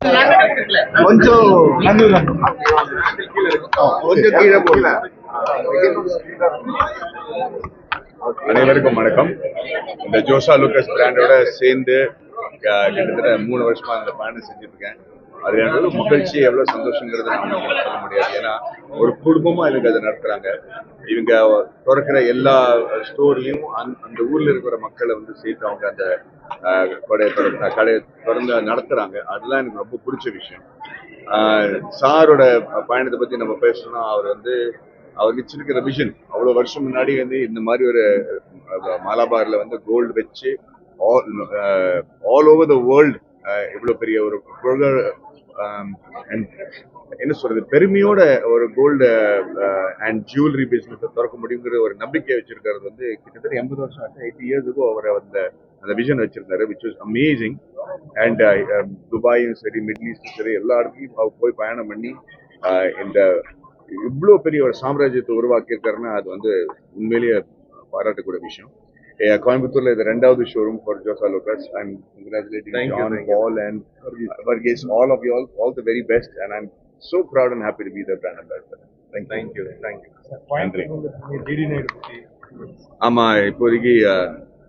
கொஞ்சம் கொஞ்சம் கீழே போடல. அனைவருக்கும் வணக்கம். இந்த ஜோசா லூக்கஸ் பிராண்டோட சேர்ந்து கிட்டத்தட்ட 3 வருஷமா அந்த பயணம் செஞ்சுட்டு இருக்கேன். அது எவ்வளவு மகிழ்ச்சி, எவ்வளவு சந்தோஷங்கிறது நம்ம சொல்ல முடியாது. ஏன்னா ஒரு குடும்பமா எனக்கு அதை நடத்துறாங்க. இவங்க திறக்கிற எல்லா ஸ்டோர்லயும் அந்த ஊர்ல இருக்கிற மக்களை வந்து சேர்த்து அவங்க அந்த கடையை திறந்து நடத்துறாங்க. அதெல்லாம் எனக்கு ரொம்ப பிடிச்ச விஷயம். சாரோட பயணத்தை பத்தி நம்ம பேசணும்னா அவர் வச்சிருக்கிற விஷன் அவ்வளவு வருஷம் முன்னாடி இந்த மாதிரி ஒரு மலபார்ல கோல்டு வச்சு ஆல் ஓவர் த வேர்ல்டு இவ்வளவு பெரிய ஒரு என்ன சொல்றது பெருமையோட ஒரு கோல்டு அண்ட் ஜுவல்லரி பிசினஸ் திறக்க முடியுங்கிற ஒரு நம்பிக்கை வச்சிருக்கிறது கிட்டத்தட்ட 80 வருஷம் ஆச்சு. 80 இயர்ஸுக்கும் அவர் அந்த விஷன் வச்சிருந்தாரு, விச் வாஸ் அமேசிங். அண்ட் துபாயும் சரி, மிடில் ஈஸ்டும் சரி, எல்லா இடத்துலையும் அவர் போய் பயணம் பண்ணி இந்த இவ்வளோ பெரிய ஒரு சாம்ராஜ்யத்தை உருவாக்கி இருக்காருன்னா அது உண்மையிலேயே பாராட்டக்கூடிய விஷயம். கோயம்புத்தூர்ல இது 2வது showroom for JoSAA Lucas. I'm congratulating John, Paul and Varghese, all of you all the very best, and I'm so proud and happy to be the brand ambassador. Thank you. ஆமா, இப்போதைக்கு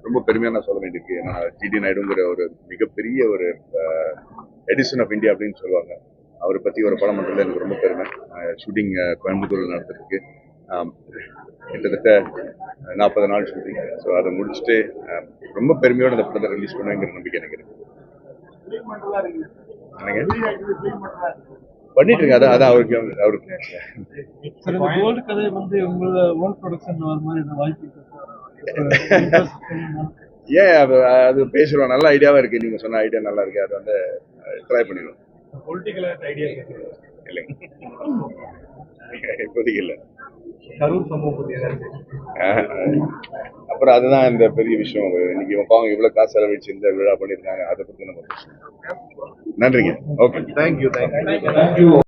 ரொம்ப பெருமையா நான் சொல்ல வேண்டியிருக்கு. ஏன்னா ஜிடி நாயுடுங்கிற ஒரு மிகப்பெரிய ஒரு எடிசன் ஆஃப் இந்தியா அப்படின்னு சொல்லுவாங்க. அவரை பத்தி ஒரு படம் பண்றது எனக்கு ரொம்ப பெருமை. ஷூட்டிங் கோயம்புத்தூர்ல நடத்திருக்கு. கிட்டத்தட்ட 40 நாள் ஷூட்டிங். ஸோ அதை முடிச்சுட்டு ரொம்ப பெருமையோட அந்த படத்தை ரிலீஸ் பண்ணுவேங்கிற நம்பிக்கை எனக்கு இருக்கு. பண்ணிட்டு இருக்கு. அதான் அவருக்கு ஏன் அது பேசுறோம். நல்ல ஐடியாவா இருக்கு. நீங்க சொன்ன ஐடியா நல்லா இருக்கு. அது ட்ரை பண்ணிடுவோம். இல்லைங்க, இப்போதைக்கு இல்லை. அப்புறம் அதுதான் இந்த பெரிய விஷயம். இன்னைக்கு பாவம் இவ்வளவு காசு செலவழிச்சு இந்த விழா பண்ணிருக்காங்க. அதை பத்தி நம்ம பேசணும். நன்றிங்க. Okay, thank you.